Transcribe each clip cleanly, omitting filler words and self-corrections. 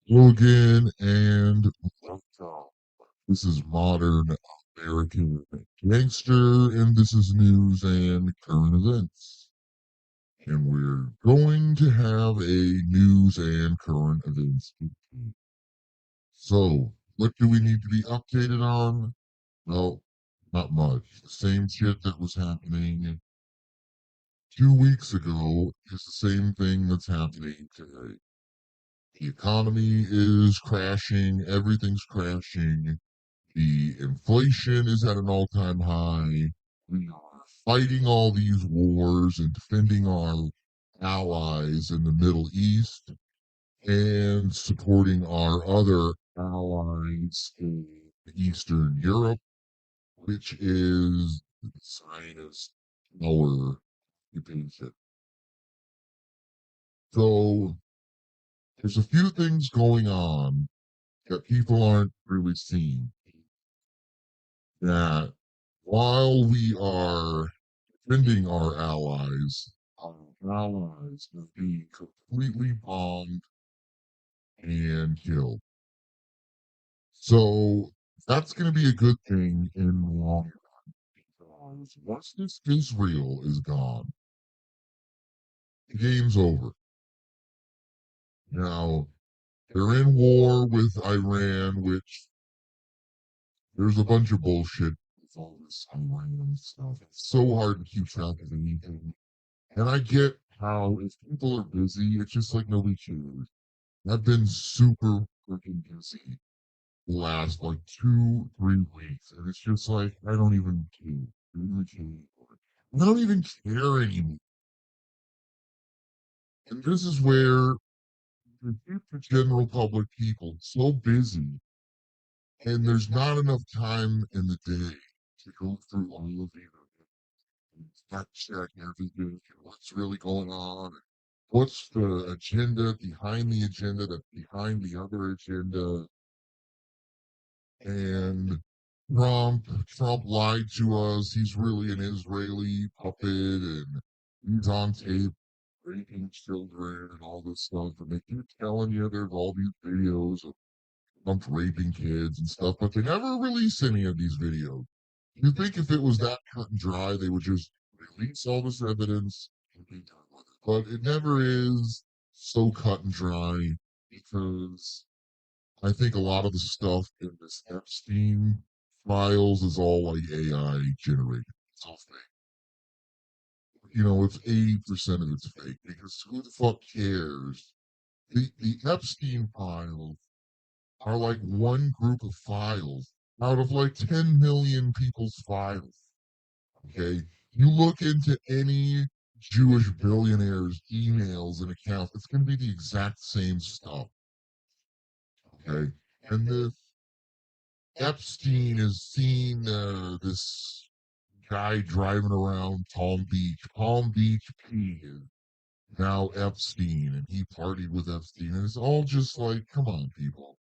Hello again, and welcome. This is Modern American Gangster, and this is news and current events. And we're going to have a news and current events routine. So, what do we need to be updated on? Well, not much. The same shit that was happening 2 weeks ago is the same thing that's happening today. The economy is crashing, everything's crashing. The inflation is at an all-time high. We are fighting all these wars and defending our allies in the Middle East and supporting our other allies in Eastern Europe, which is the Zionist power occupation. So there's a few things going on that people aren't really seeing. That while we are defending our allies have been completely bombed and killed. So that's going to be a good thing in the long run because once this Israel is gone, the game's over. Now, they're in war with Iran, which there's a bunch of bullshit with all this Iran stuff. It's so hard to keep track of anything. And I get how if people are busy, it's just like nobody cares. I've been super freaking busy the last like 2, 3 weeks, and it's just like I don't even care. I don't even care anymore. I don't even care anymore. And this is where the general public people so busy, and there's not enough time in the day to go through all of the fact check everything, what's really going on, what's the agenda behind the agenda that's behind the other agenda. And Trump lied to us. He's really an Israeli puppet, and he's on tape raping children and all this stuff. And they keep telling you there's all these videos of Trump raping kids and stuff, but they never release any of these videos. You think if it was that cut and dry, they would just release all this evidence and be done with it. But it never is so cut and dry because I think a lot of the stuff in this Epstein files is all like AI generated. It's all fake. It's 80% of it's fake because who the fuck cares? The Epstein files are like one group of files out of like 10 million people's files. Okay. You look into any Jewish billionaire's emails and accounts, it's going to be the exact same stuff. Okay. And this Epstein is seen this guy driving around Palm Beach P is now Epstein, and he partied with Epstein, and it's all just like, come on, people.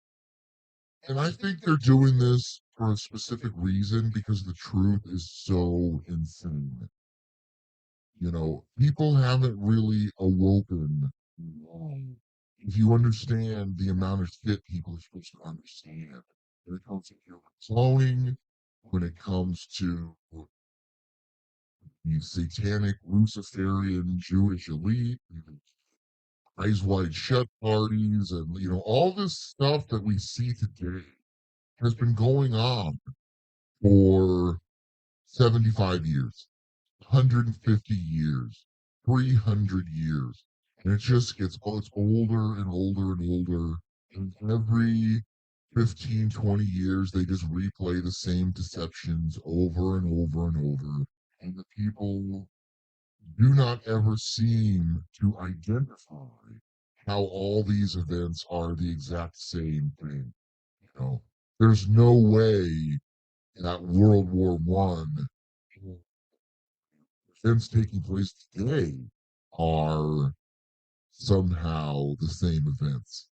And I think they're doing this for a specific reason because the truth is so insane. People haven't really awoken. If you understand the amount of shit people are supposed to understand when it comes to human cloning, when it comes to the satanic Luciferian Jewish elite, eyes wide shut parties, and all this stuff that we see today has been going on for 75 years, 150 years, 300 years. And it just it's older and older and older. And every 15, 20 years, they just replay the same deceptions over and over and over. And the people do not ever seem to identify how all these events are the exact same thing. There's no way that World War I events taking place today are somehow the same events.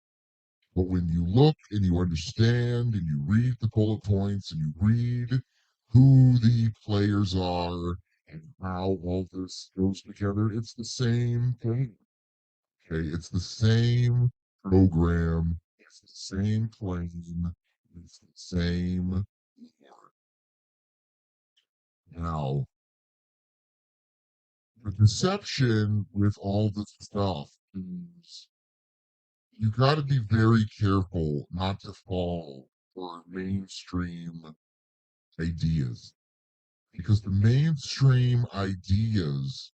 But when you look and you understand and you read the bullet points and you read who the players are and how all this goes together, it's the same thing. Okay, it's the same program. It's the same plane, it's the same war. Now, the deception with all this stuff is you got to be very careful not to fall for mainstream ideas because the mainstream ideas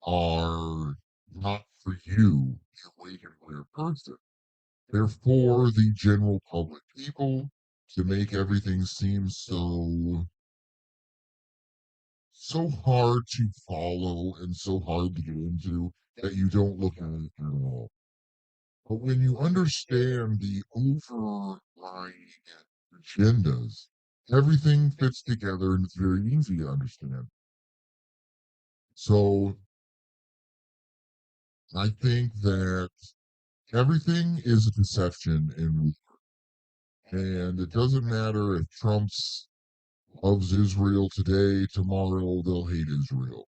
are not for you, the awake and aware person. They're for the general public people to make everything seem so hard to follow and so hard to get into that you don't look at it at all. But when you understand the overlying agendas, everything fits together and it's very easy to understand. So I think that everything is a deception and it doesn't matter if Trump's loves Israel today, tomorrow they'll hate Israel.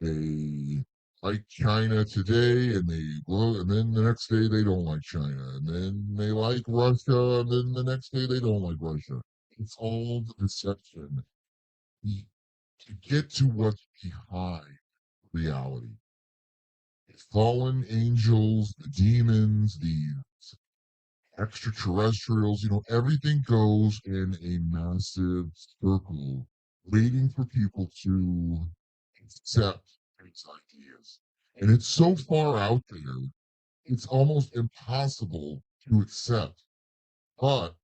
They like China today and and then the next day they don't like China. And then they like Russia and then the next day they don't like Russia. It's all the deception. The- To get to what's behind reality. The fallen angels, the demons, the extraterrestrials, everything goes in a massive circle, waiting for people to accept these ideas. And it's so far out there, it's almost impossible to accept. But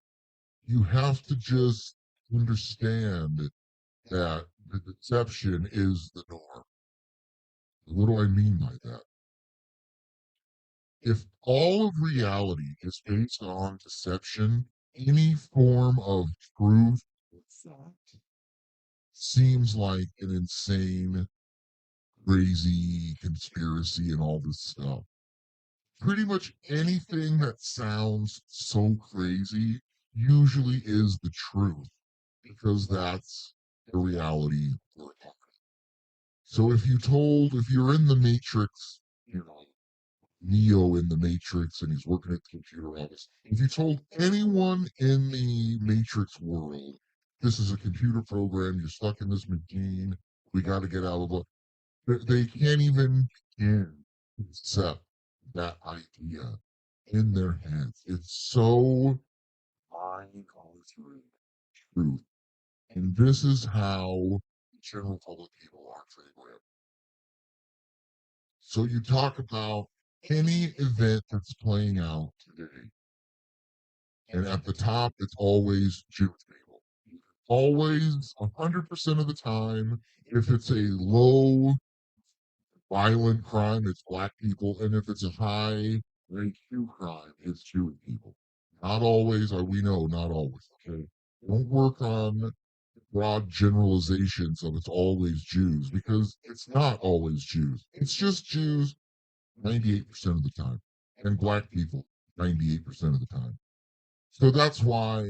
you have to just understand that the deception is the norm. What do I mean by that? If all of reality is based on deception, any form of truth or fact seems like an insane, crazy conspiracy and all this stuff. Pretty much anything that sounds so crazy usually is the truth because that's the reality we're in. So if you're in the Matrix, Neo in the Matrix and he's working at the computer office. If you told anyone in the Matrix world, this is a computer program, you're stuck in this machine, we got to get out of it, they can't even begin to accept that idea in their heads. It's so mind-altering truth. And this is how general public people are programmed. So you talk about any event that's playing out today, and at the top, it's always Jewish people. Always, 100% of the time, if it's a low violent crime, it's black people, and if it's a high IQ crime, it's Jewish people. Not always, we know, not always. Okay, don't work on broad generalizations of it's always Jews because it's not always Jews. It's just Jews 98% of the time, and black people 98% of the time. So that's why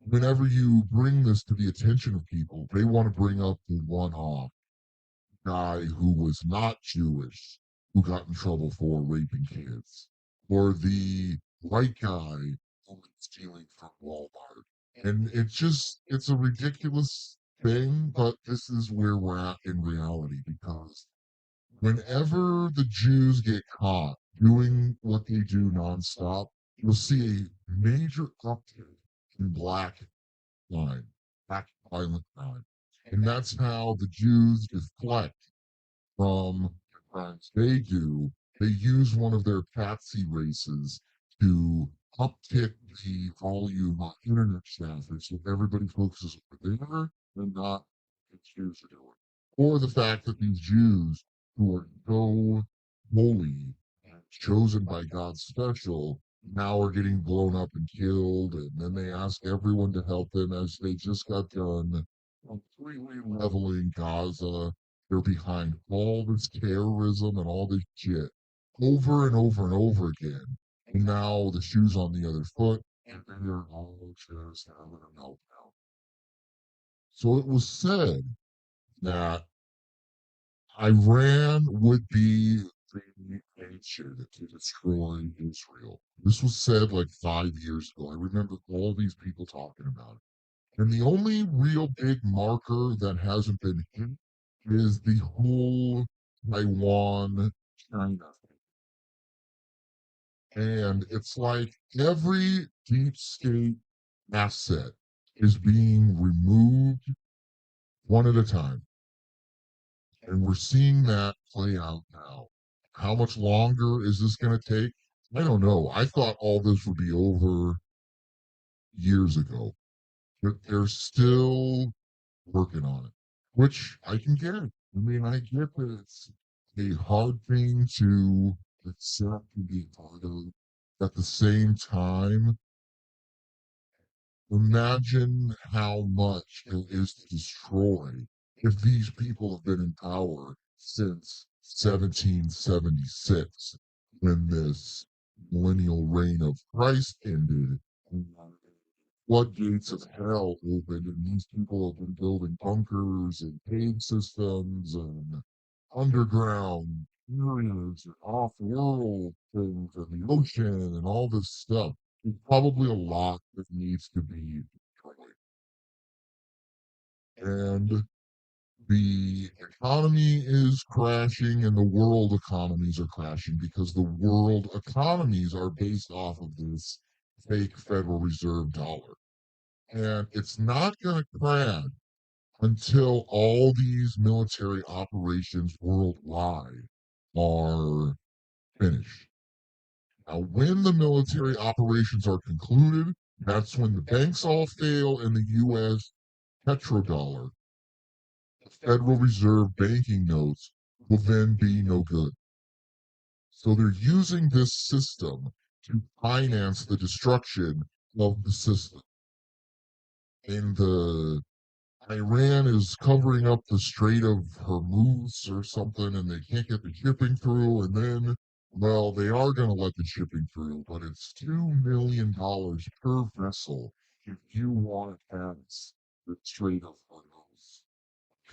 whenever you bring this to the attention of people, they want to bring up the one off guy who was not Jewish who got in trouble for raping kids, or the white guy who was stealing from Walmart. And it's a ridiculous thing, but this is where we're at in reality because whenever the Jews get caught doing what they do nonstop, you'll see a major uptick in black crime, black violent crime. And that's how the Jews deflect from the crimes they do. They use one of their patsy races to uptick the volume on internet traffic so everybody focuses over there and not what the Jews are doing. Or the fact that these Jews who are so holy and chosen by God special now are getting blown up and killed, and then they ask everyone to help them as they just got done completely leveling Gaza. They're behind all this terrorism and all this shit over and over and over again. And now the shoe's on the other foot, and they are all just having a meltdown. So it was said that Iran would be the intention to destroy Israel. This was said like 5 years ago. I remember all these people talking about it. And the only real big marker that hasn't been hit is the whole Taiwan China thing. And it's like every deep state asset is being removed one at a time. And we're seeing that play out now. How much longer is this going to take? I don't know. I thought all this would be over years ago, but they're still working on it, which I can get. I mean, I get that it's a hard thing to accept and be part of. At the same time, imagine how much it is to destroy if these people have been in power since 1776, when this millennial reign of Christ ended. And floodgates of hell opened, and these people have been building bunkers and cave systems and underground areas and off-world things and the ocean and all this stuff. There's probably a lot that needs to be destroyed. And the economy is crashing and the world economies are crashing because the world economies are based off of this fake Federal Reserve dollar. And it's not going to crash until all these military operations worldwide are finished. Now, when the military operations are concluded, that's when the banks all fail and the U.S. petrodollar, the Federal Reserve banking notes, will then be no good. So they're using this system to finance the destruction of the system. And the Iran is covering up the Strait of Hormuz or something, and they can't get the shipping through. And then, well, they are going to let the shipping through, but it's $2 million per vessel if you want to pass the Strait of Hormuz.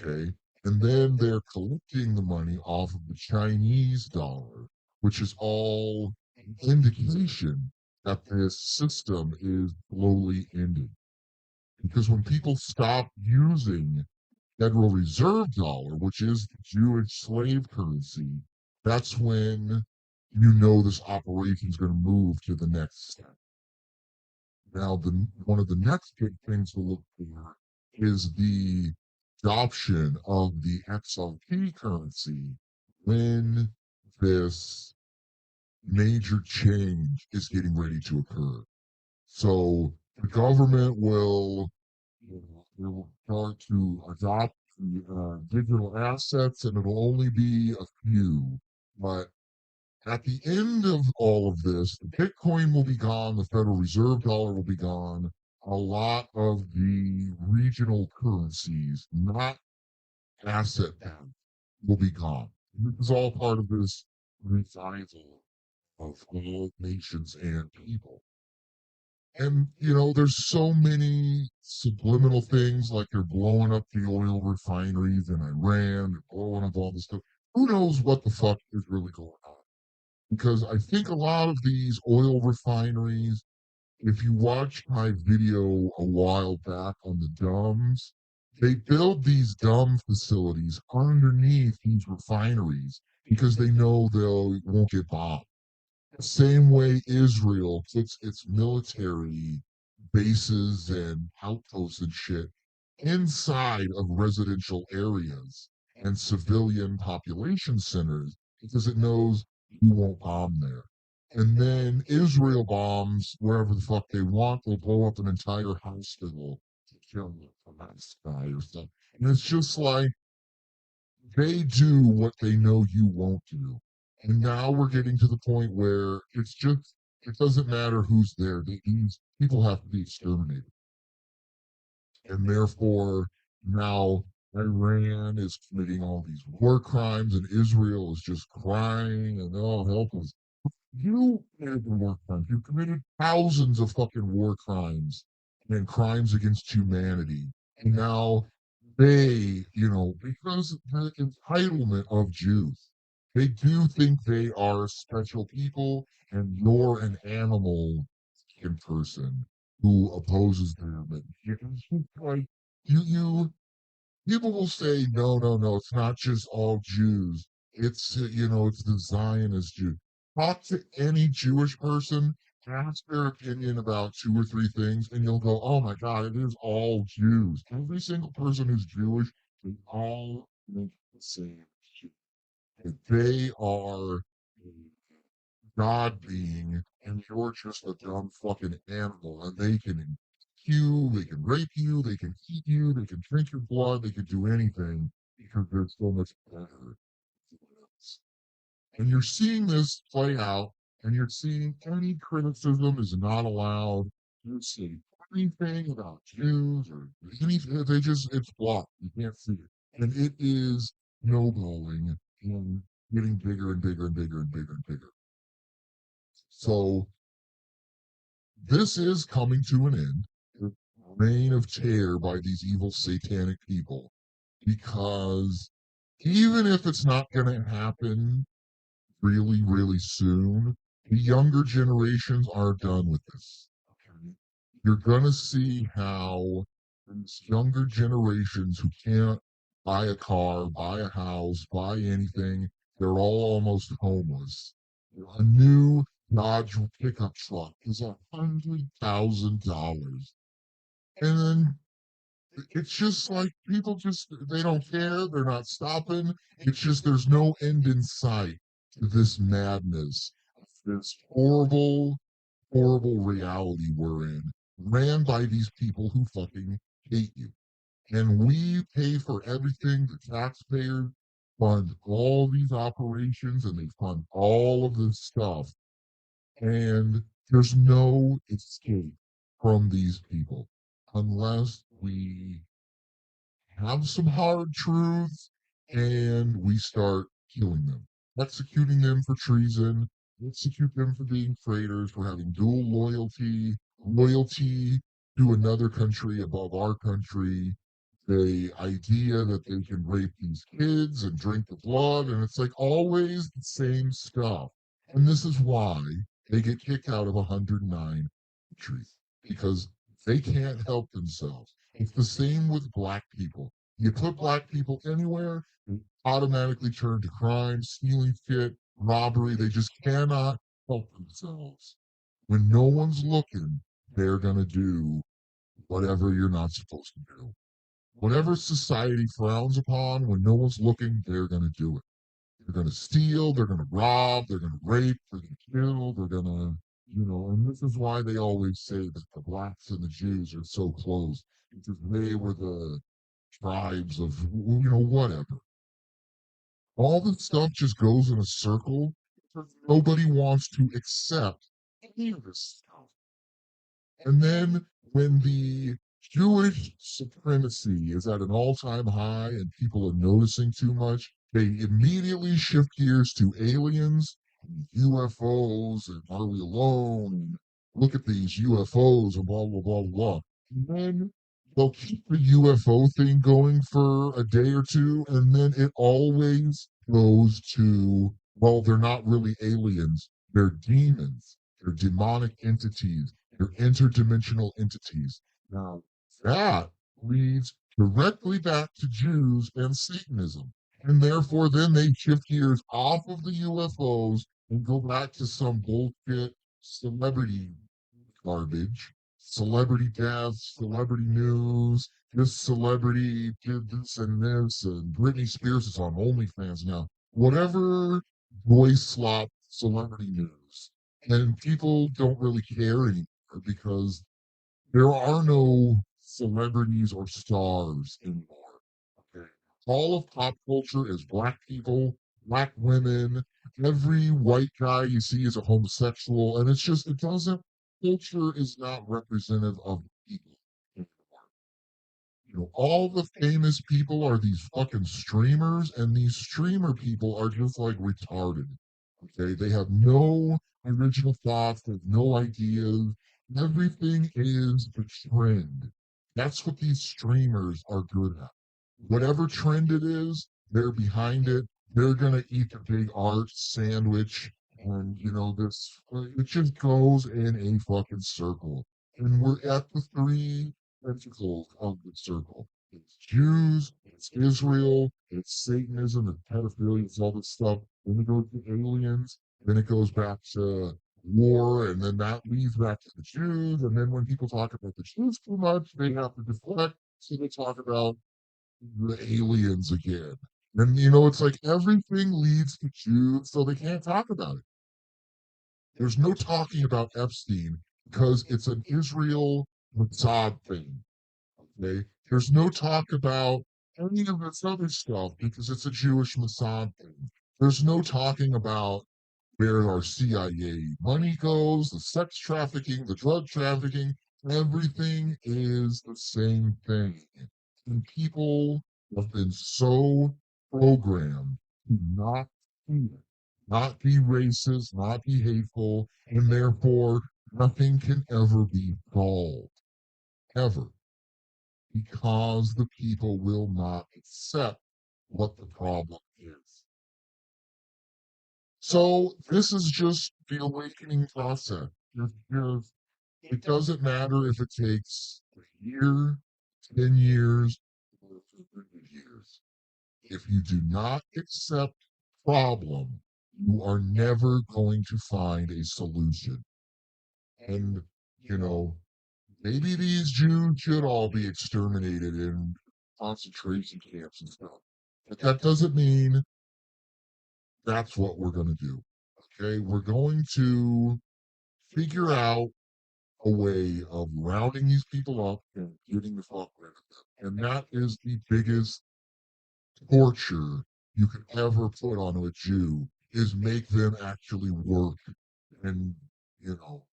Okay. And then they're collecting the money off of the Chinese dollar, which is all an indication that this system is slowly ending. Because when people stop using Federal Reserve dollar, which is the Jewish slave currency, that's when you know this operation is going to move to the next step. Now, one of the next big things to look for is the adoption of the XRP currency when this major change is getting ready to occur. So the government will they will start to adopt the digital assets, and it'll only be a few. But at the end of all of this, the Bitcoin will be gone, the Federal Reserve dollar will be gone, a lot of the regional currencies, not asset backed, will be gone. This is all part of this revival of all nations and people. And, there's so many subliminal things like they're blowing up the oil refineries in Iran, they're blowing up all this stuff. Who knows what the fuck is really going on? Because I think a lot of these oil refineries, if you watched my video a while back on the dumbs, they build these dumb facilities underneath these refineries because they know they won't get bombed. The same way Israel puts its military bases and outposts and shit inside of residential areas and civilian population centers because it knows you won't bomb there. And then Israel bombs wherever the fuck they want. They'll blow up an entire hospital to kill a nice guy or something. And it's just like they do what they know you won't do. And now we're getting to the point where it doesn't matter who's there. These people have to be exterminated. And therefore, now Iran is committing all these war crimes, and Israel is just crying and, oh, help us. You committed the war crimes. You committed thousands of fucking war crimes and crimes against humanity. And now they, because the entitlement of Jews. They do think they are special people, and you're an animal in person who opposes them. And it's just like you people will say, no, no, no, it's not just all Jews. It's the Zionist Jew. Talk to any Jewish person, ask their opinion about two or three things, and you'll go, oh my God, it is all Jews. Every single person who's Jewish, they all think the same shit. That they are God being, and you're just a dumb fucking animal, and they can you, they can rape you, they can eat you, they can drink your blood, they can do anything because they're so much better than us. And you're seeing this play out, and you're seeing any criticism is not allowed. You say anything about Jews or anything, it's blocked. You can't see it. And it is snowballing and getting bigger and bigger and bigger and bigger and bigger. So this is coming to an end. The reign of terror by these evil satanic people. Because even if it's not going to happen really, really soon, the younger generations are done with this. Okay? You're going to see how these younger generations who can't buy a car, buy a house, buy anything, they're all almost homeless. A new Dodge pickup truck is $100,000. And then it's just like people they don't care, they're not stopping. It's just there's no end in sight to this madness, this horrible, horrible reality we're in, ran by these people who fucking hate you. And we pay for everything. The taxpayers fund all these operations and they fund all of this stuff. And there's no escape from these people unless we have some hard truths and we start killing them, executing them for treason, execute them for being traitors, for having dual loyalty, loyalty to another country above our country, the idea that they can rape these kids and drink the blood, and it's like always the same stuff. And this is why they get kicked out of 109 countries, because they can't help themselves. It's the same with black people. You put black people anywhere, they automatically turn to crime, stealing shit, robbery. They just cannot help themselves. When no one's looking, they're going to do whatever you're not supposed to do. Whatever society frowns upon, when no one's looking, they're going to do it. They're going to steal, they're going to rob, they're going to rape, they're going to kill, they're going to, and this is why they always say that the blacks and the Jews are so close, because they were the tribes of, whatever. All this stuff just goes in a circle because nobody wants to accept any of this stuff. And then when the Jewish supremacy is at an all-time high and people are noticing too much, they immediately shift gears to aliens, and UFOs, and are we alone? And look at these UFOs and blah blah blah blah. And then they'll keep the UFO thing going for a day or two, and then it always goes to, well, they're not really aliens, they're demons, they're demonic entities, they're interdimensional entities. Now, that leads directly back to Jews and Satanism. And therefore, then they shift gears off of the UFOs and go back to some bullshit celebrity garbage, celebrity deaths, celebrity news. This celebrity did this and this, and Britney Spears is on OnlyFans now. Whatever voice slop celebrity news. And people don't really care anymore because there are no celebrities or stars anymore. Okay. All of pop culture is black people, black women. Every white guy you see is a homosexual, and it doesn't. Culture is not representative of people anymore. All the famous people are these fucking streamers, and these streamer people are just like retarded. Okay, they have no original thoughts, they have no ideas. Everything is the trend. That's what these streamers are good at. Whatever trend it is, they're behind it. they're gonna eat the big arch sandwich, and this it just goes in a fucking circle. And we're at the three tentacles of the circle. It's Jews, it's Israel, it's Satanism, it's pedophilia, it's all this stuff. Then it goes to aliens, then it goes back to war, and then that leads back to the Jews. And then when people talk about the Jews too much, they have to deflect, so they talk about the aliens again. And it's like everything leads to Jews, so they can't talk about it. There's no talking about Epstein because it's an Israel Mossad thing. Okay? There's no talk about any of this other stuff because it's a Jewish Mossad thing. There's no talking about where our CIA money goes, the sex trafficking, the drug trafficking, everything is the same thing. And people have been so programmed to not see it, not be racist, not be hateful, and therefore nothing can ever be solved, ever, because the people will not accept what the problem is. So this is just the awakening process. It doesn't matter if it takes a year, 10 years, or 100 years. If you do not accept problem, you are never going to find a solution. And, you know, maybe these Jews should all be exterminated in concentration camps and stuff. But that doesn't mean that's what we're going to do. Okay, we're going to figure out a way of rounding these people up and getting the fuck rid of them. And that is the biggest torture you could ever put on a Jew is make them actually work and, you know,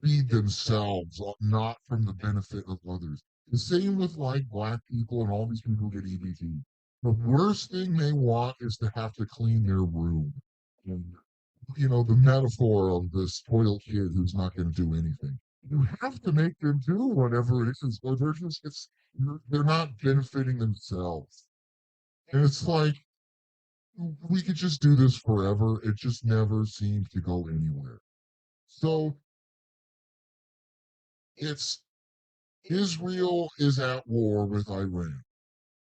feed themselves, not from the benefit of others. The same with like black people and all these people who get EBT. The worst thing they want is to have to clean their room. And the metaphor of the spoiled kid who's not going to do anything. You have to make them do whatever it is, or they're not benefiting themselves. And it's like we could just do this forever. It just never seems to go anywhere. So it's Israel is at war with Iran,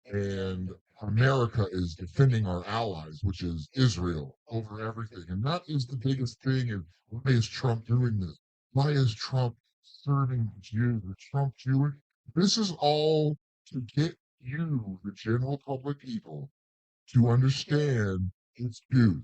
and America is defending our allies, which is Israel, over everything. And that is the biggest thing. And why is Trump doing this? Why is Trump serving Jews? Is Trump Jewish? This is all to get you, the general public people, to understand it's Jews.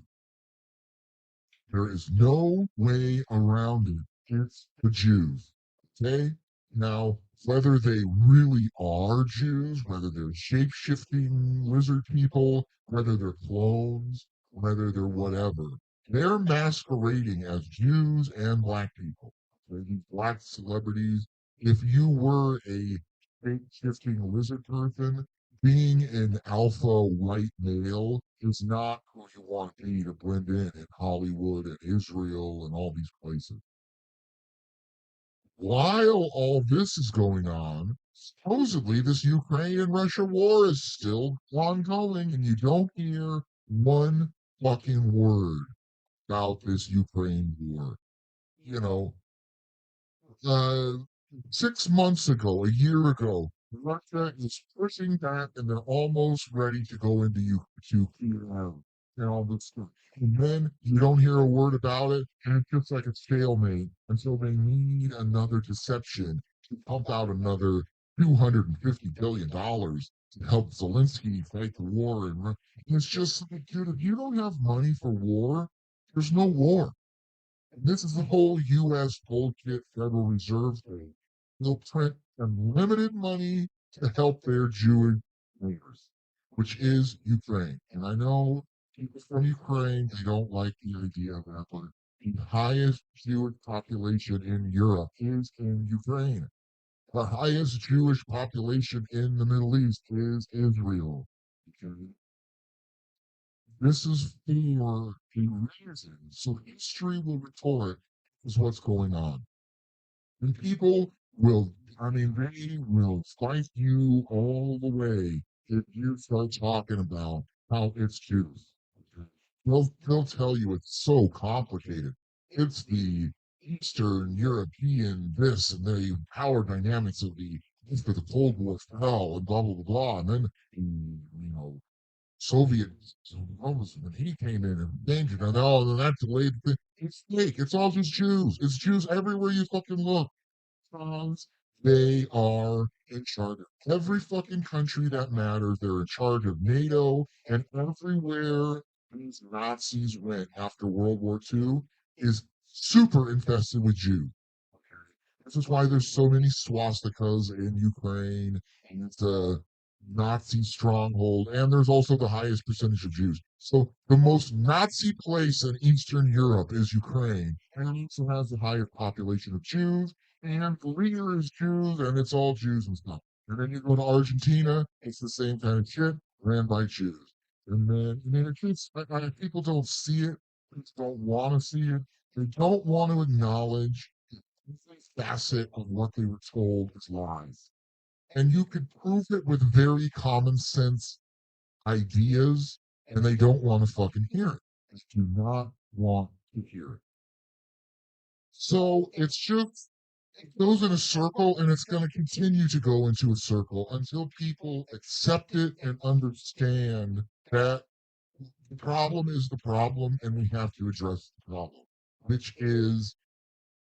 There is no way around it. It's the Jews. Okay? Now, whether they really are Jews, whether they're shape shifting lizard people, whether they're clones, whether they're whatever, they're masquerading as Jews and black people. Okay? These black celebrities. If you were a shape shifting lizard person, being an alpha white male is not who you want to be to blend in Hollywood and Israel and all these places. While all this is going on, supposedly this Ukraine and Russia war is still ongoing, and you don't hear one fucking word about this Ukraine war. You know, uh, 6 months ago, a year ago, Russia is pushing back and they're almost ready to go into to Kiev and all this stuff. And then you don't hear a word about it, and it's just like a stalemate until they need another deception to pump out another $250 billion to help Zelensky fight the war. And it's just like, dude, if you don't have money for war, there's no war. This is the whole U.S. bullshit Federal Reserve thing. They'll print unlimited money to help their Jewish neighbors, which is Ukraine. And I know people from Ukraine, they don't like the idea of that, but the highest Jewish population in Europe is in Ukraine. The highest Jewish population in the Middle East is Israel. Okay? This is for a reason. So history will retort is what's going on. And people will, they will fight you all the way if you start talking about how it's Jews. They'll tell you it's so complicated. It's the Eastern European this and the power dynamics of the after the Cold War fell and blah blah blah blah. And then Soviet when he came in and changed it, and oh, that delayed the it's fake. It's all just Jews. It's Jews everywhere you fucking look. Because they are in charge of every fucking country that matters. They're in charge of NATO, and everywhere these Nazis went after World War II is super infested with Jews. This is why there's so many swastikas in Ukraine, and it's a Nazi stronghold, and there's also the highest percentage of Jews. So the most Nazi place in Eastern Europe is Ukraine, and it also has the highest population of Jews, and the leader is Jews, and it's all Jews and stuff. And then you go to Argentina, it's the same kind of shit, ran by Jews. And then, I mean, people don't see it, people don't want to see it, they don't want to acknowledge every facet of what they were told is lies. And you could prove it with very common sense ideas, and they don't want to fucking hear it. They do not want to hear it. So it's just, it goes in a circle, and it's going to continue to go into a circle until people accept it and understand that the problem is the problem, and we have to address the problem, which is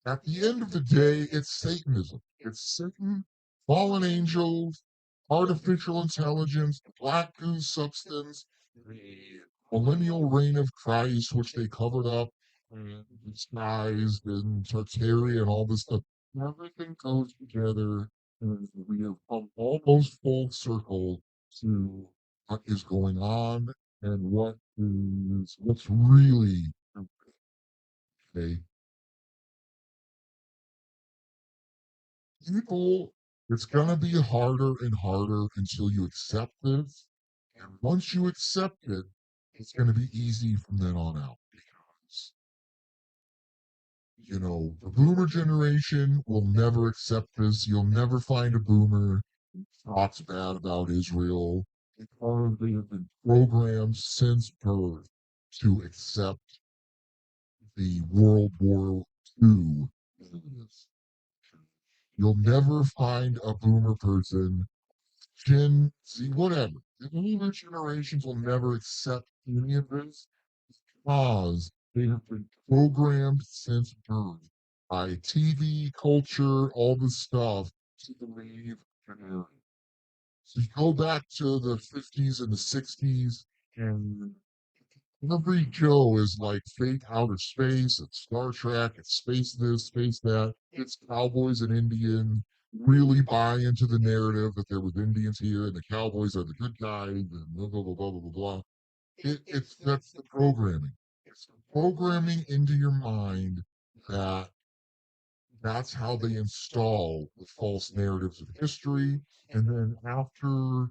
at the end of the day, it's Satanism. It's Satan, fallen angels, artificial intelligence, the black goo substance, the millennial reign of Christ, which they covered up and disguised in Tartaria and all this stuff. Everything goes together, and we have come almost full circle to what is going on and what's really okay. People, it's going to be harder and harder until you accept this. And once you accept it, it's going to be easy from then on out. Because, the boomer generation will never accept this. You'll never find a boomer who talks bad about Israel because they have been programmed since birth to accept the World War II. You'll never find a boomer person Gen Z, whatever. The older generations will never accept any of this because they have been programmed since birth by TV, culture, all this stuff to believe an. So you go back to the 50s and the 60s, and every show is like fake outer space, it's Star Trek, it's space this, space that, it's cowboys and Indians really buy into the narrative that there was Indians here and the cowboys are the good guys and blah blah blah blah blah blah. It's that's the programming. It's the programming into your mind that that's how they install the false narratives of history. And then after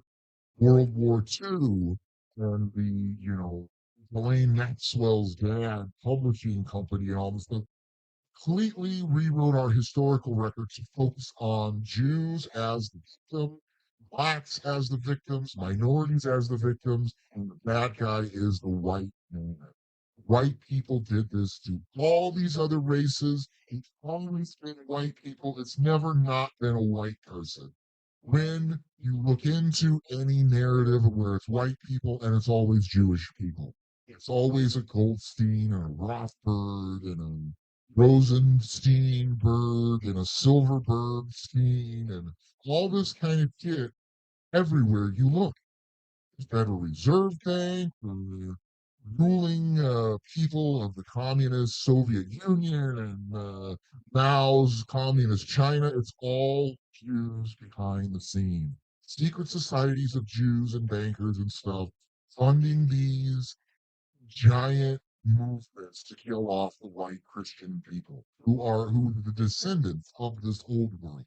World War II and Ghislaine Maxwell's dad publishing company and all this stuff completely rewrote our historical record to focus on Jews as the victim, blacks as the victims, minorities as the victims, and the bad guy is the white man. White people did this to all these other races. It's always been white people. It's never not been a white person. When you look into any narrative where it's white people and it's always Jewish people, it's always a Goldstein and a Rothberg and a Rosensteinberg and a Silverbergstein and all this kind of shit everywhere you look. Federal Reserve Bank, the ruling people of the communist Soviet Union and Mao's communist China. It's all Jews behind the scene. Secret societies of Jews and bankers and stuff funding these giant movements to kill off the white Christian people who are the descendants of this old world.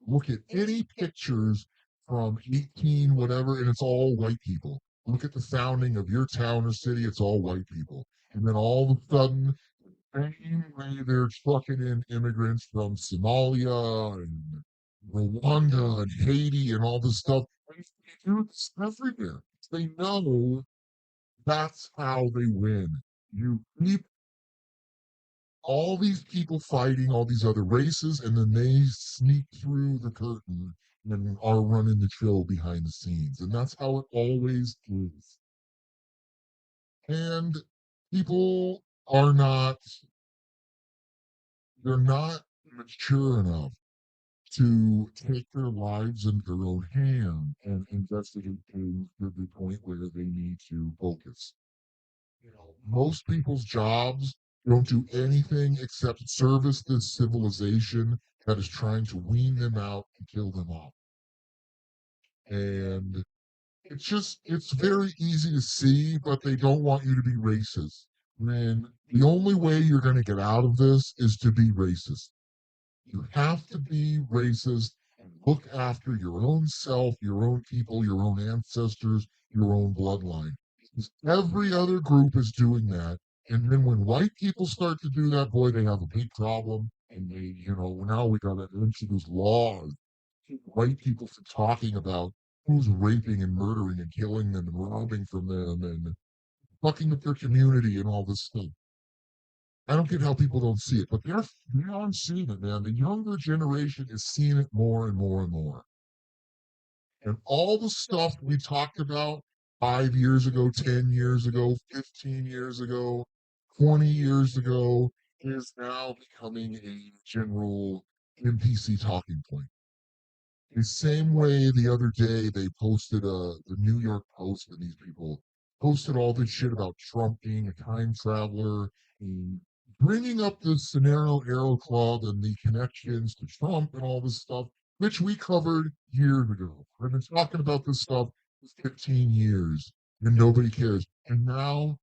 Look at any pictures from 18 whatever, and it's all white people. Look at the founding of your town or city, it's all white people. And then all of a sudden, same way they're trucking in immigrants from Somalia and Rwanda and Haiti and all this stuff. They do this everywhere. They know that's how they win. You keep all these people fighting all these other races, and then they sneak through the curtain and are running the show behind the scenes. And that's how it always is. And people are not, they're not mature enough to take their lives in their own hand and investigate things to the point where they need to focus. Most people's jobs don't do anything except service this civilization that is trying to wean them out and kill them off. And it's very easy to see, but they don't want you to be racist. When the only way you're going to get out of this is to be racist. You have to be racist and look after your own self, your own people, your own ancestors, your own bloodline. Because every other group is doing that. And then when white people start to do that, boy, they have a big problem. And now we got to introduce laws to keep white people from talking about who's raping and murdering and killing them and robbing from them and fucking with their community and all this stuff. I don't get how people don't see it, but they are seeing it, man. The younger generation is seeing it more and more and more. And all the stuff we talked about 5 years ago, 10 years ago, 15 years ago, 20 years ago is now becoming a general NPC talking point. The same way the other day they posted the New York Post and these people posted all this shit about Trump being a time traveler and bringing up the Scenario Arrow Club and the connections to Trump and all this stuff, which we covered years ago. I've been talking about this stuff for 15 years and nobody cares. And now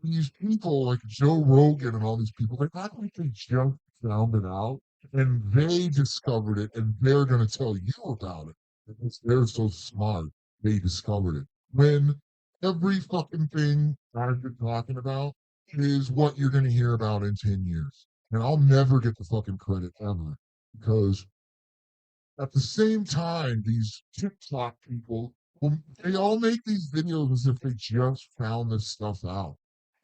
these people like Joe Rogan and all these people, they act like they just found it out and they discovered it and they're going to tell you about it because they're so smart. They discovered it. When every fucking thing I've been talking about is what you're going to hear about in 10 years. And I'll never get the fucking credit ever because at the same time, these TikTok people, well, they all make these videos as if they just found this stuff out.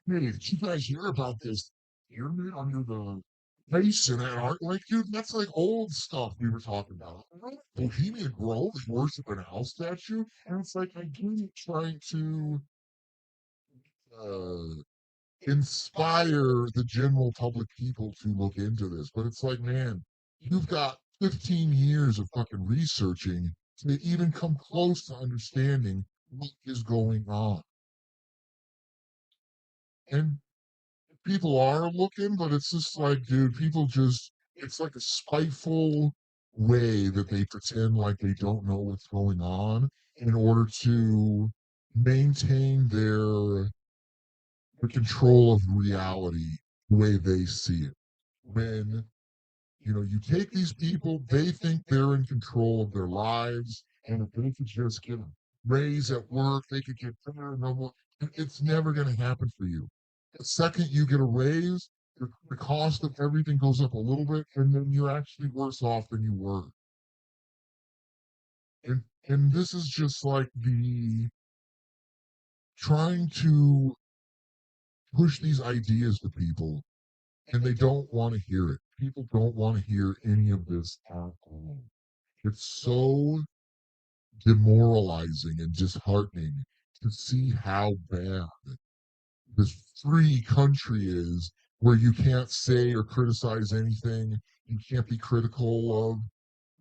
Hey, did you guys hear about this pyramid under the base in Antarctica? Like, dude, that's like old stuff we were talking about. Bohemian Grove, they worship an owl statue, and it's like I get it trying to uh, inspire the general public people to look into this, but it's like, man, you've got 15 years of fucking researching to even come close to understanding what is going on. And people are looking, but it's just like, dude, people just, it's like a spiteful way that they pretend like they don't know what's going on in order to maintain the control of reality the way they see it. When, you take these people, they think they're in control of their lives, and if they could just get a raise at work, they could get better and blah, blah. It's never going to happen for you. The second you get a raise, the cost of everything goes up a little bit, and then you're actually worse off than you were. And this is just like the trying to push these ideas to people, and they don't want to hear it. People don't want to hear any of this at all. It's so demoralizing and disheartening to see how bad this free country is, where you can't say or criticize anything. You can't be critical of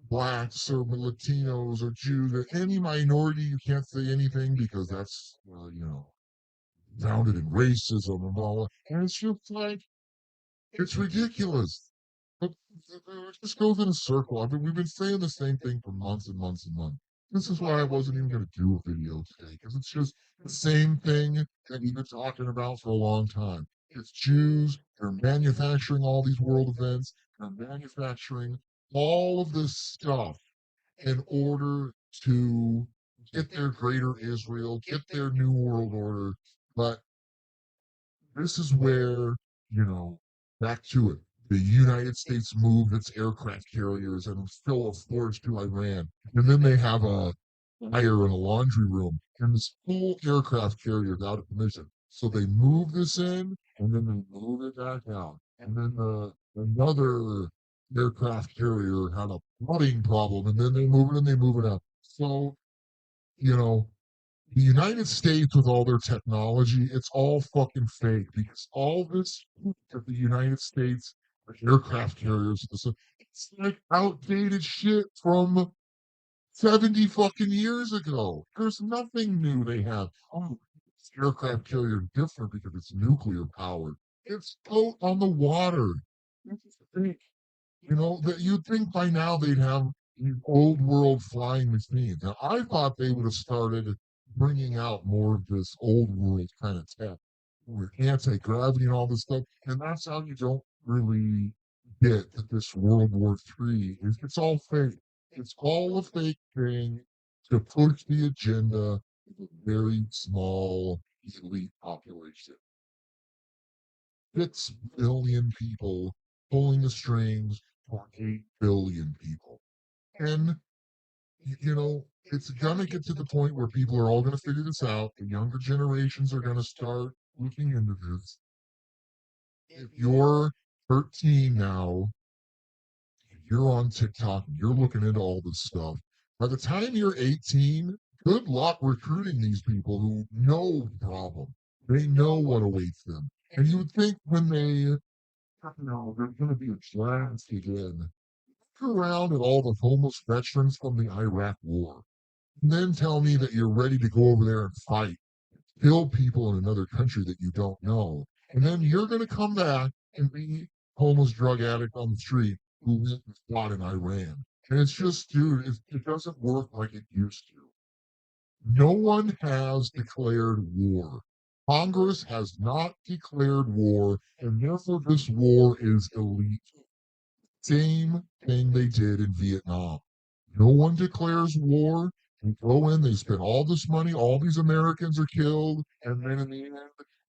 blacks or Latinos or Jews or any minority. You can't say anything because that's, founded in racism and blah, blah. And it's just like, it's ridiculous. But it just goes in a circle. I mean, we've been saying the same thing for months and months and months. This is why I wasn't even going to do a video today, because it's just the same thing that we've been talking about for a long time. It's Jews, they're manufacturing all these world events, they're manufacturing all of this stuff in order to get their greater Israel, get their new world order. But this is where, you know, back to it. The United States moved its aircraft carriers and fill a force to Iran. And then they have a fire in a laundry room, and this whole aircraft carrier is out of commission. So they move this in, and then they move it back out. And then another aircraft carrier had a flooding problem, and then they move it and they move it out. So, you know, the United States with all their technology, it's all fucking fake because all this that the United States aircraft carriers, it's like outdated shit from 70 fucking years ago. There's nothing new they have. Oh, this aircraft carrier is different because it's nuclear powered. It's out on the water. It's fake. You know, that you'd think by now they'd have these old world flying machines. Now, I thought they would have started bringing out more of this old world kind of tech with anti-gravity and all this stuff. And that's how you don't really get that this World War III is, it's all fake. It's all a fake thing to push the agenda of a very small elite population. 6 billion people pulling the strings for 8 billion people. And, it's going to get to the point where people are all going to figure this out. The younger generations are going to start looking into this. If you're 13 now, you're on TikTok, and you're looking into all this stuff. By the time you're 18, good luck recruiting these people who know the problem. They know what awaits them. And you would think when they there's going to be a draft again. Look around at all the homeless veterans from the Iraq War, and then tell me that you're ready to go over there and fight, kill people in another country that you don't know. And then you're going to come back and be homeless drug addict on the street who went and fought in Iran. And it's just, dude, it doesn't work like it used to. No one has declared war. Congress has not declared war, and therefore this war is illegal. Same thing they did in Vietnam. No one declares war. They go in, they spend all this money, all these Americans are killed, and then in the end,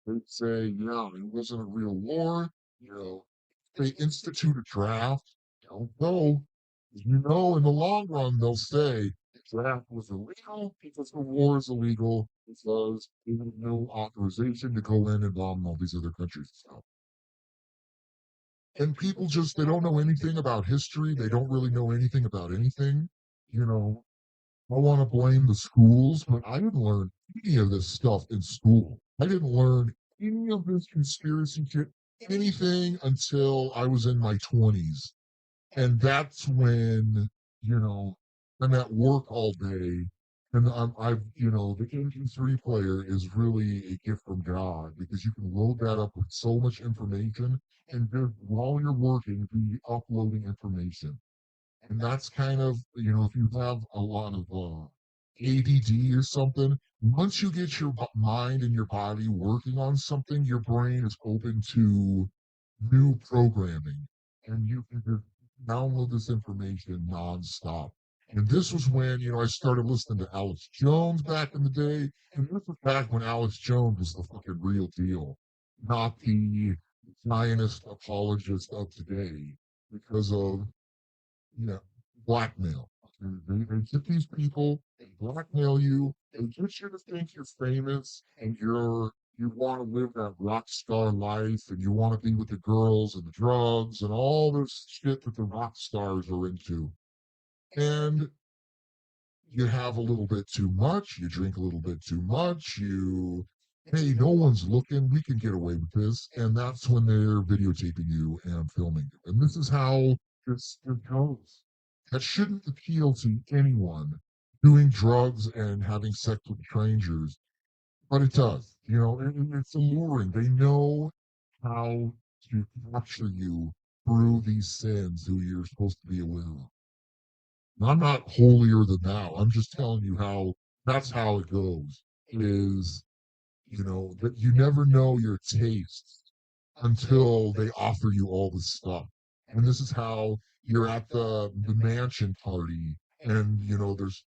they say, yeah, it wasn't a real war. You know, they institute a draft. Don't go. In the long run, they'll say the draft was illegal because the war is illegal because they have no authorization to go in and bomb all these other countries. And people just, they don't know anything about history. They don't really know anything about anything. You know, I want to blame the schools, but I didn't learn any of this stuff in school. I didn't learn any of this conspiracy shit, anything until I was in my 20s. And that's when, you know, I'm at work all day. And the MP3 player is really a gift from God because you can load that up with so much information and just while you're working, be uploading information. And that's kind of, if you have a lot of ADD or something, once you get your mind and your body working on something, your brain is open to new programming. And you can just download this information nonstop. And this was when, I started listening to Alex Jones back in the day. And this was back when Alex Jones was the fucking real deal, not the Zionist apologist of today because of yeah, blackmail. They get these people, they blackmail you, they get you to think you're famous and you want to live that rock star life and you want to be with the girls and the drugs and all this shit that the rock stars are into. And you have a little bit too much, you drink a little bit too much, hey, no one's looking, we can get away with this. And that's when they're videotaping you and filming you. And this is how this goes. That shouldn't appeal to anyone doing drugs and having sex with strangers, but it does. It's alluring. They know how to capture you through these sins who you're supposed to be aware of. I'm not holier than thou. I'm just telling you how that's how it goes. Is that you never know your taste until they offer you all this stuff. And this is how you're at the mansion party, and there's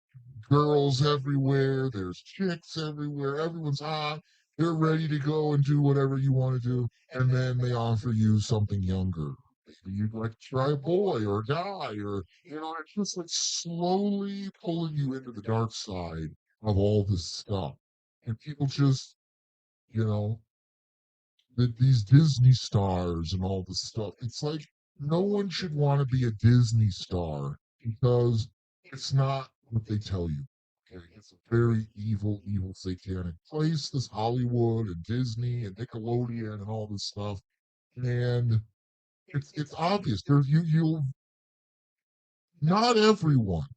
girls everywhere, there's chicks everywhere, everyone's hot, they're ready to go and do whatever you want to do, and then they offer you something younger. you'd like to try a boy or a guy, or it's just like slowly pulling you into the dark side of all this stuff. And people just, you know, these Disney stars and all this stuff. It's like no one should want to be a Disney star because it's not what they tell you. Okay, it's a very evil, evil, satanic place. This Hollywood and Disney and Nickelodeon and all this stuff, and it's obvious. There's you. Not everyone,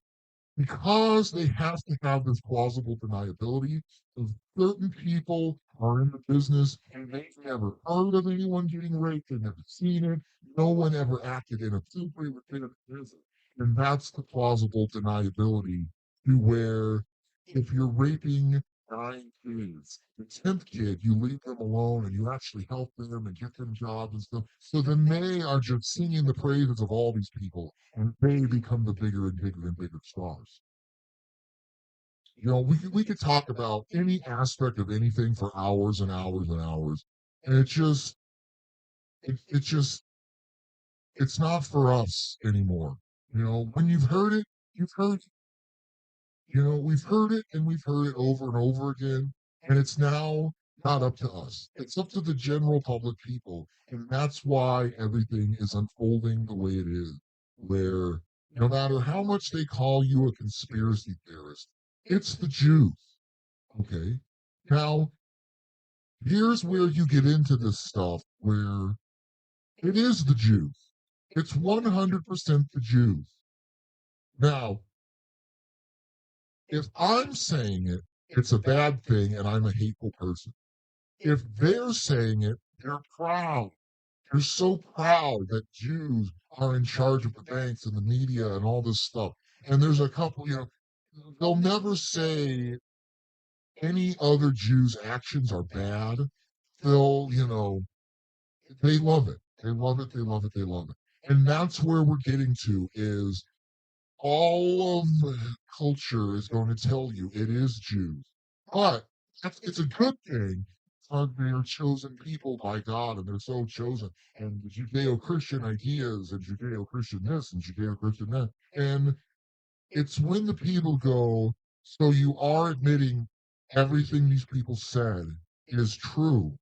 because they have to have this plausible deniability. If certain people are in the business and they've never heard of anyone getting raped, they've never seen it, no one ever acted inappropriately within a business. And that's the plausible deniability to where if you're raping 9 kids, the 10th kid, you leave them alone and you actually help them and get them jobs and stuff. So then they are just singing the praises of all these people and they become the bigger and bigger and bigger stars. We could talk about any aspect of anything for hours and hours and hours, and it just it's not for us anymore. When you've heard we've heard it and we've heard it over and over again, and it's now not up to us. It's up to the general public people, and that's why everything is unfolding the way it is. Where no matter how much they call you a conspiracy theorist, it's the Jews. Okay. Now, here's where you get into this stuff where it is the Jews. It's 100% the Jews. Now, if I'm saying it, it's a bad thing and I'm a hateful person. If they're saying it, they're proud. They're so proud that Jews are in charge of the banks and the media and all this stuff. And there's a couple, they'll never say any other Jews' actions are bad. They'll, they love it. They love it. They love it. They love it. And that's where we're getting to is all of the culture is going to tell you it is Jews. But it's a good thing because they are chosen people by God and they're so chosen. And the Judeo-Christian ideas and Judeo-Christian this and Judeo-Christian that. And it's when the people go, so you are admitting everything these people said is true,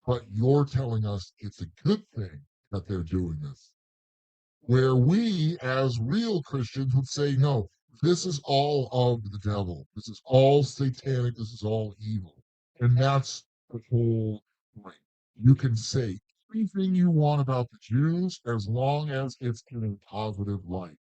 but you're telling us it's a good thing that they're doing this. Where we, as real Christians, would say, no, this is all of the devil. This is all satanic. This is all evil. And that's the whole point. You can say anything you want about the Jews as long as it's in a positive light.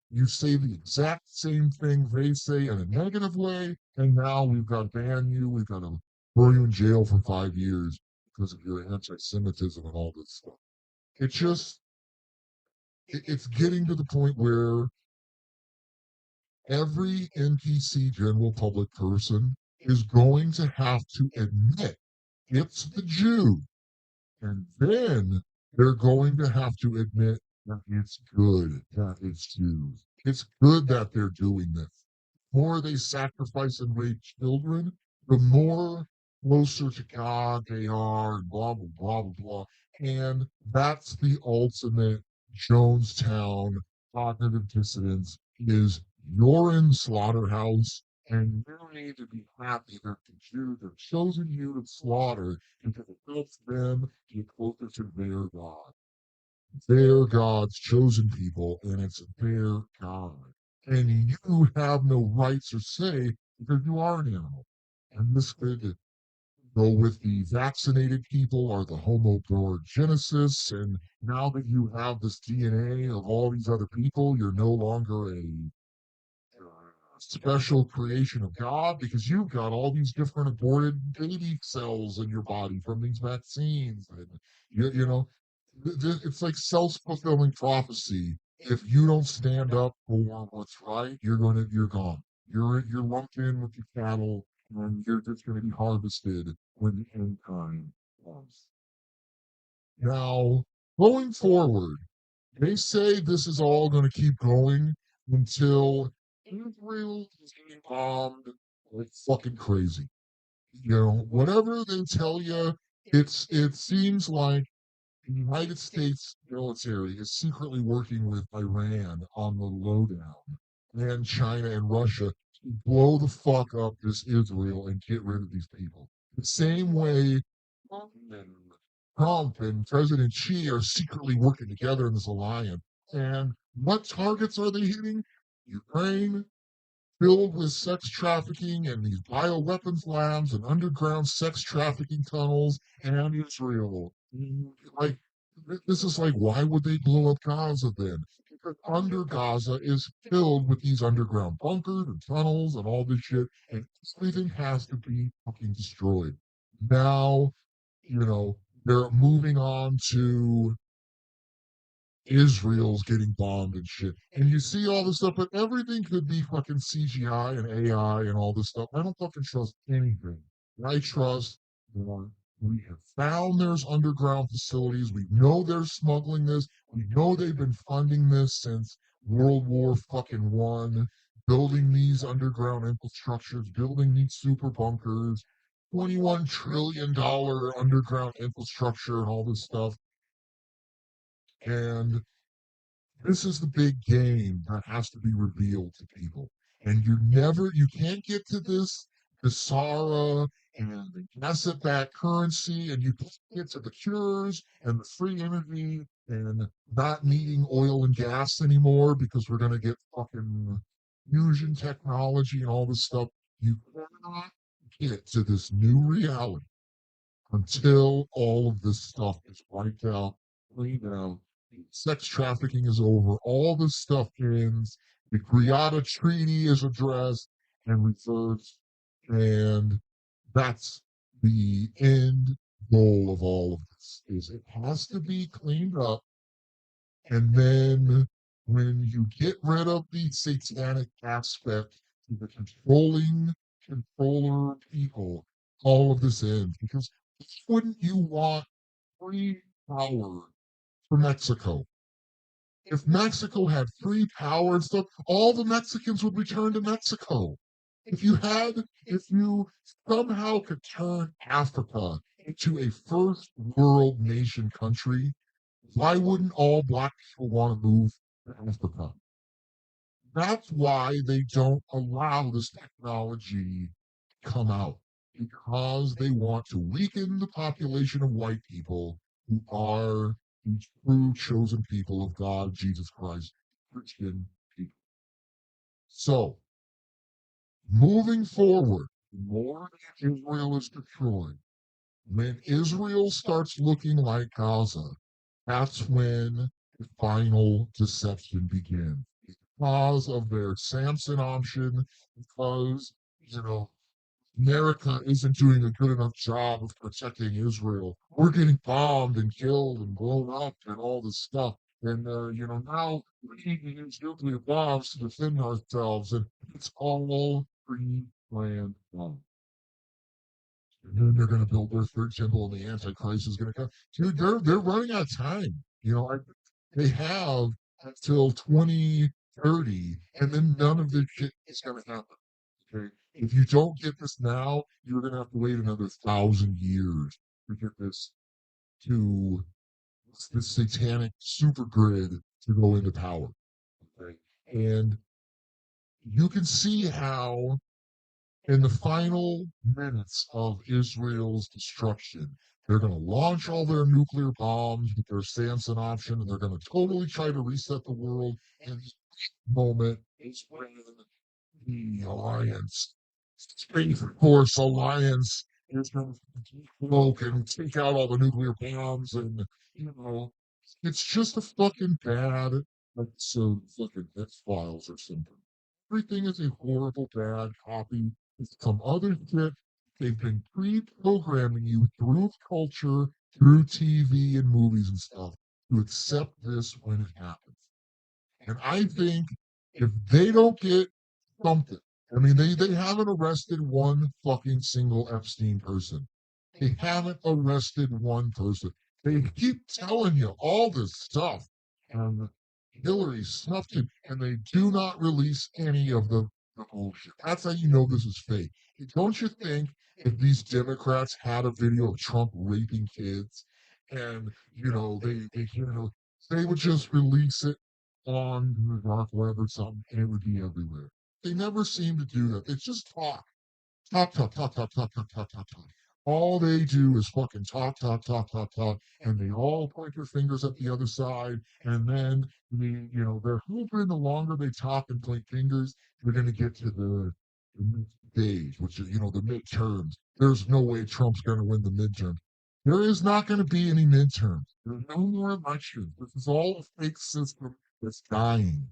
You say the exact same thing they say in a negative way, and now we've got to ban you, we've got to throw you in jail for 5 years because of your anti-Semitism and all this stuff. It's just, it's getting to the point where every NPC general public person is going to have to admit it's the Jew. And then they're going to have to admit that it's good that it's Jews. It's good that they're doing this. The more they sacrifice and rape children, the more closer to God they are, and blah, blah, blah, blah, blah. And that's the ultimate Jonestown cognitive dissonance is you're in slaughterhouse and you need to be happy that the Jews have chosen you to slaughter because it helps them get closer to their God. Their God's chosen people, and it's their God. And you have no rights or say because you are an animal. And this could go with the vaccinated people or the Homo genesis. And now that you have this DNA of all these other people, you're no longer a special creation of God because you've got all these different aborted baby cells in your body from these vaccines. And it's like self-fulfilling prophecy. If you don't stand up for what's right, you're gone. You're lumped in with the cattle, and you're just going to be harvested when the end time comes. Now, going forward, they say this is all going to keep going until Israel is getting bombed like fucking crazy. Whatever they tell you, it seems like The United States military is secretly working with Iran on the lowdown and China and Russia to blow the fuck up this Israel and get rid of these people. The same way Trump and President Xi are secretly working together in this alliance. And what targets are they hitting? Ukraine, filled with sex trafficking and these bioweapons labs and underground sex trafficking tunnels, and Israel. Like, this is like, why would they blow up Gaza then? Because under Gaza is filled with these underground bunkers and tunnels and all this shit, and everything has to be fucking destroyed. Now, you know, they're moving on to Israel's getting bombed and shit. And you see all this stuff, but everything could be fucking CGI and AI and all this stuff. I don't fucking trust anything. I trust that we have found there's underground facilities. We know they're smuggling this. We know they've been funding this since World War fucking one, building these underground infrastructures, building these super bunkers, $21 trillion underground infrastructure and all this stuff. And this is the big game that has to be revealed to people. And you can't get to this, the Sara and the asset backed currency, and you can't get to the cures and the free energy and not needing oil and gas anymore because we're going to get fucking fusion technology and all this stuff. You cannot get to this new reality until all of this stuff is wiped out, cleaned out, sex trafficking is over, all this stuff ends, the Greada Treaty is addressed and reversed, and that's the end goal of all of this. Is it has to be cleaned up, and then when you get rid of the satanic aspect to the controlling controller people, all of this ends. Because wouldn't you want free power for Mexico? If Mexico had free power and stuff, all the Mexicans would return to Mexico. If you somehow could turn Africa into a first world nation country, why wouldn't all black people want to move to Africa? That's why they don't allow this technology to come out, because they want to weaken the population of white people who are the true chosen people of God, Jesus Christ, Christian people. So, moving forward, the more that Israel is destroyed, when Israel starts looking like Gaza, that's when the final deception begins. Because of their Samson option, because, you know, America isn't doing a good enough job of protecting Israel. We're getting bombed and killed and blown up and all this stuff. And, now we need to use nuclear bombs to defend ourselves. And it's all pre-planned bomb. And then they're going to build their third temple and the Antichrist is going to come. Dude, they're running out of time. They have until 2030, and then none of this shit is going to happen. Okay. If you don't get this now, you're going to have to wait another 1,000 years to get to this satanic super grid to go into power. Okay. And you can see how in the final minutes of Israel's destruction, they're going to launch all their nuclear bombs with their Samson option, and they're going to totally try to reset the world. And the moment is when the alliance, Space Force Alliance, is going to smoke and take out all the nuclear bombs. And, you know, it's just a fucking bad episode of fucking X-Files or something. Everything is a horrible, bad copy of some other shit. They've been pre-programming you through culture, through TV and movies and stuff to accept this when it happens. And I think if they don't get something, I mean, they haven't arrested one fucking single Epstein person. They haven't arrested one person. They keep telling you all this stuff. And Hillary snuffed him, and they do not release any of the bullshit. That's how you know this is fake. Don't you think if these Democrats had a video of Trump raping kids and they would just release it on the dark web or something, and it would be everywhere. They never seem to do that. They just talk. Talk, talk, talk, talk, talk, talk, talk, talk, talk. All they do is fucking talk, talk, talk, talk, talk, and they all point their fingers at the other side. And then they're hoping the longer they talk and point fingers, they're going to get to the next stage, which is the midterms. There's no way Trump's going to win the midterms. There is not going to be any midterms. There's no more elections. This is all a fake system that's dying.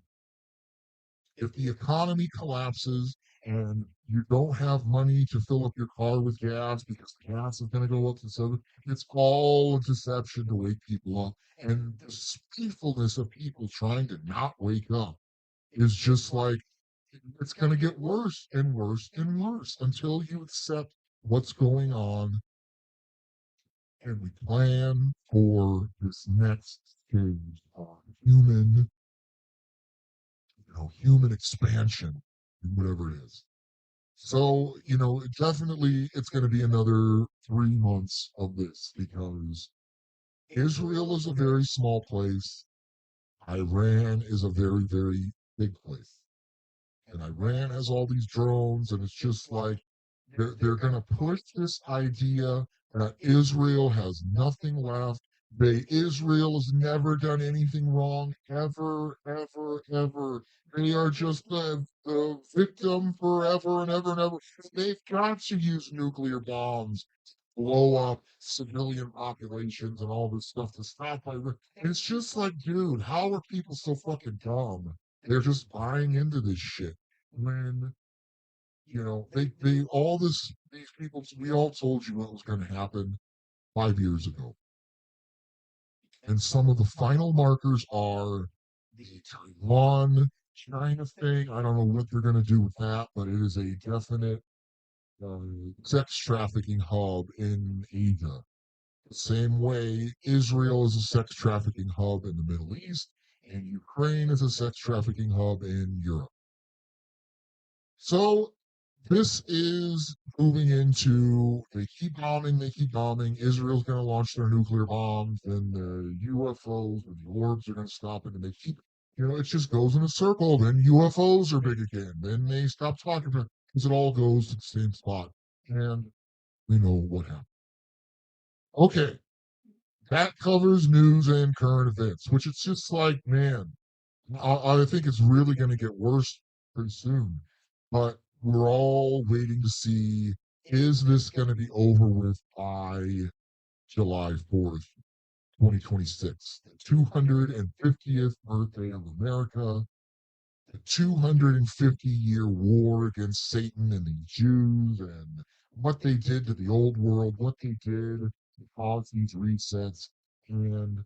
If the economy collapses and you don't have money to fill up your car with gas because the gas is going to go up to seven, it's all a deception to wake people up. And the spitefulness of people trying to not wake up is just like it's going to get worse and worse and worse until you accept what's going on and we plan for this next stage of human expansion, whatever it is. So, definitely it's going to be another 3 months of this because Israel is a very small place. Iran is a very, very big place. And Iran has all these drones, and it's just like they're going to push this idea that Israel has nothing left. Israel has never done anything wrong, ever, ever, ever. They are just the victim forever and ever and ever. They've got to use nuclear bombs, blow up civilian populations and all this stuff to stop Iran. And it's just like, dude, how are people so fucking dumb? They're just buying into this shit when they all these people, we all told you what was going to happen 5 years ago. And some of the final markers are the Taiwan China thing. I don't know what they're going to do with that, but it is a definite uh, sex trafficking hub in Asia. The same way Israel is a sex trafficking hub in the Middle East, and Ukraine is a sex trafficking hub in Europe. So this is moving into they keep bombing, they keep bombing. Israel's going to launch their nuclear bombs, and the UFOs and the orbs are going to stop it, and they keep, it just goes in a circle. Then UFOs are big again. Then they stop talking about it because it all goes to the same spot. And we know what happened. Okay, that covers news and current events, which it's just like, man, I think it's really going to get worse pretty soon. But we're all waiting to see, is this going to be over with by July 4th, 2026? The 250th birthday of America, the 250-year war against Satan and the Jews, and what they did to the old world, what they did to cause these resets. And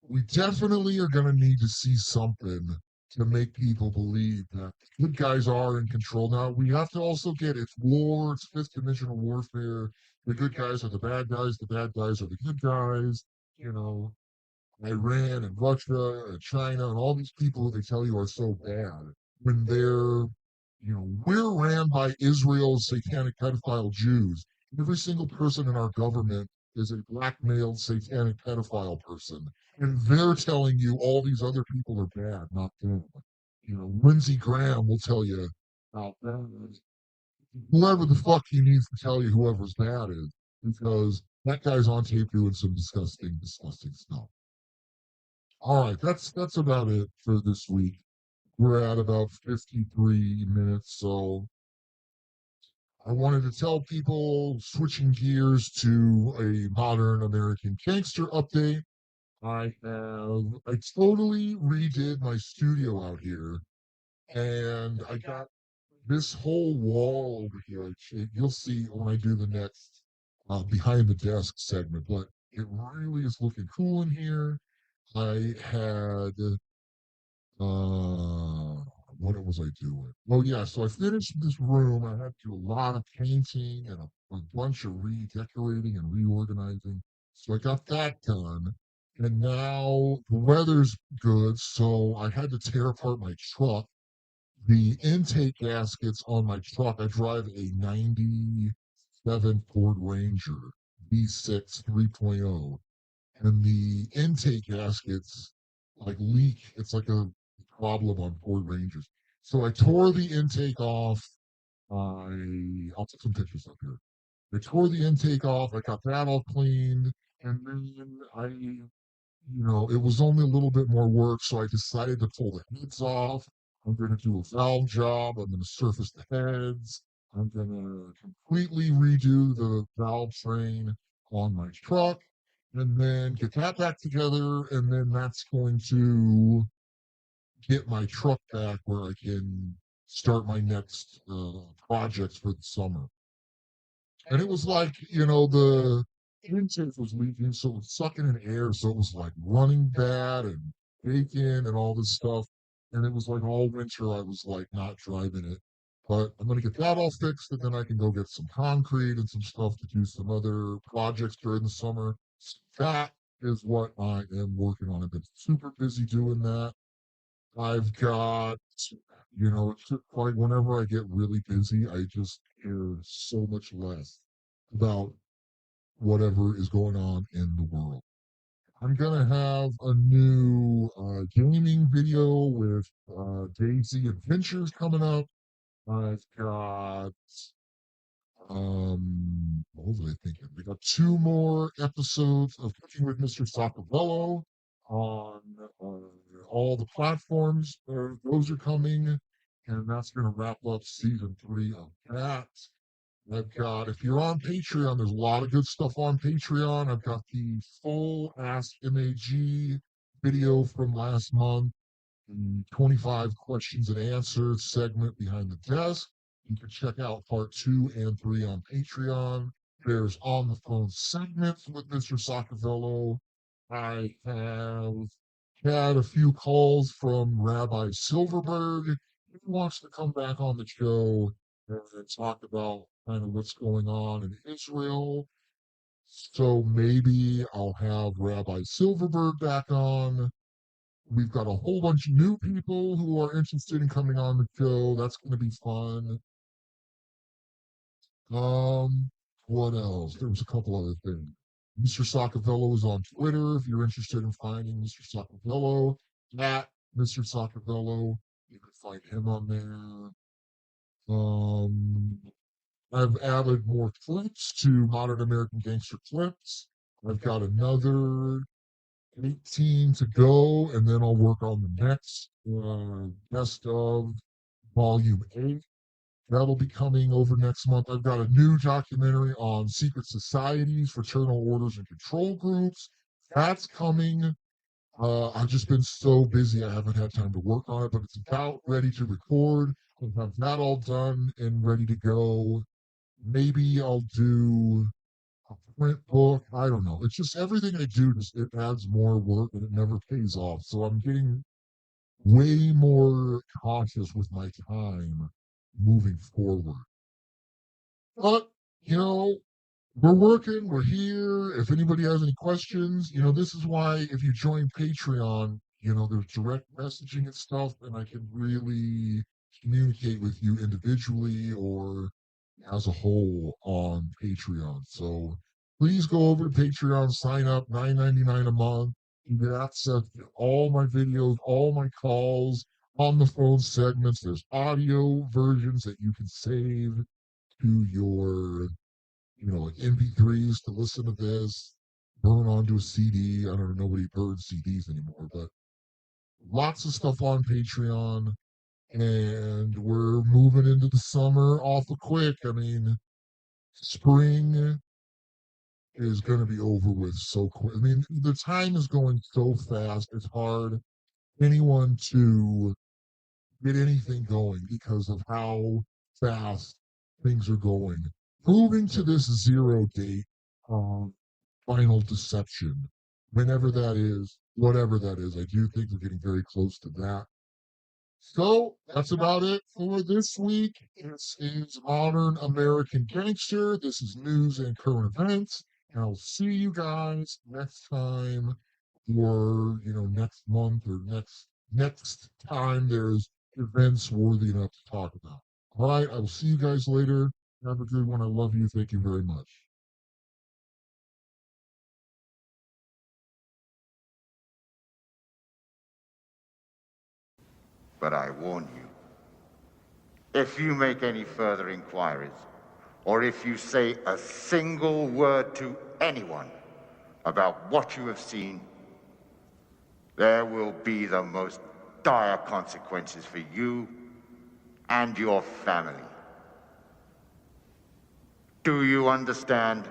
we definitely are going to need to see something to make people believe that the good guys are in control. Now, we have to also get it's war, it's fifth dimensional warfare. The good guys are the bad guys are the good guys. You know, Iran and Russia and China and all these people who they tell you are so bad when we're ran by Israel's satanic pedophile Jews. Every single person in our government is a blackmailed satanic pedophile person. And they're telling you all these other people are bad, not them. Lindsey Graham will tell you how bad it is. Whoever the fuck he needs to tell you whoever's bad is, because that guy's on tape doing some disgusting, disgusting stuff. All right, that's about it for this week. We're at about 53 minutes, so I wanted to tell people, switching gears to a modern American gangster update. I totally redid my studio out here, and I got this whole wall over here. You'll see when I do the next behind the desk segment, but it really is looking cool in here. I had uh, what was I doing? Oh yeah, so I finished this room. I had to do a lot of painting and a bunch of redecorating and reorganizing. So I got that done. And now the weather's good, so I had to tear apart my truck. The intake gaskets on my truck, I drive a 97 Ford Ranger. V6 3.0, and the intake gaskets like leak. It's like a problem on Ford Rangers. So I tore the intake off. I'll put some pictures up here. I tore the intake off. I got that all cleaned, and then it was only a little bit more work, so I decided to pull the heads off. I'm going to do a valve job. I'm going to surface the heads. I'm going to completely redo the valve train on my truck, and then get that back together, and then that's going to get my truck back where I can start my next projects for the summer. And it was like, the intake was leaking, so it was sucking in air, so it was like running bad and baking and all this stuff. And it was like all winter I was like not driving it. But I'm gonna get that all fixed, and then I can go get some concrete and some stuff to do some other projects during the summer. So that is what I am working on. I've been super busy doing that. I've got, it's just like whenever I get really busy, I just care so much less about whatever is going on in the world. I'm gonna have a new gaming video with Daisy Adventures coming up. I've got what was I thinking? We got two more episodes of Cooking with Mr. Sacabello on all the platforms. Those are coming, and that's going to wrap up season 3 of that. I've got, if you're on Patreon, there's a lot of good stuff on Patreon. I've got the full Ask MAG video from last month, the 25 questions and answers segment behind the desk. You can check out part 2 and 3 on Patreon. There's on the phone segments with Mr. Saccavello. I have had a few calls from Rabbi Silverberg. He wants to come back on the show and talk about kind of what's going on in Israel. So maybe I'll have Rabbi Silverberg back on. We've got a whole bunch of new people who are interested in coming on the show. That's going to be fun. Um, what else? There was a couple other things. Mr. Saccavello is on Twitter. If you're interested in finding Mr. Saccavello, at Mr. Saccavello, you can find him on there. Um, I've added more clips to Modern American Gangster clips. I've got another 18 to go, and then I'll work on the next best of volume 8. That'll be coming over next month. I've got a new documentary on secret societies, fraternal orders, and control groups. That's coming. I've just been so busy, I haven't had time to work on it, but it's about ready to record. I'll have that all done and ready to go. Maybe I'll do a print book. I don't know. It's just everything I do, just it adds more work and it never pays off. So I'm getting way more cautious with my time moving forward. But, you know, we're working, we're here. If anybody has any questions, this is why if you join Patreon, there's direct messaging and stuff, and I can really communicate with you individually or as a whole on Patreon. So please go over to Patreon, sign up, $9.99 a month. You get access to all my videos, all my calls, on the phone segments. There's audio versions that you can save to your like MP3s to listen to this, burn onto a CD. I don't know, nobody burns CDs anymore, but lots of stuff on Patreon. And we're moving into the summer awful quick. I mean, spring is going to be over with so quick. I mean, the time is going so fast. It's hard anyone to get anything going because of how fast things are going. Moving to this zero date, um, final deception, whenever that is, whatever that is. I do think we're getting very close to that. So that's about it for this week. This is Modern American Gangster. This is news and current events. And I'll see you guys next time, or next month, or next time there's events worthy enough to talk about. All right, I will see you guys later. Have a good one. I love you. Thank you very much. But I warn you, if you make any further inquiries, or if you say a single word to anyone about what you have seen, there will be the most dire consequences for you and your family. Do you understand?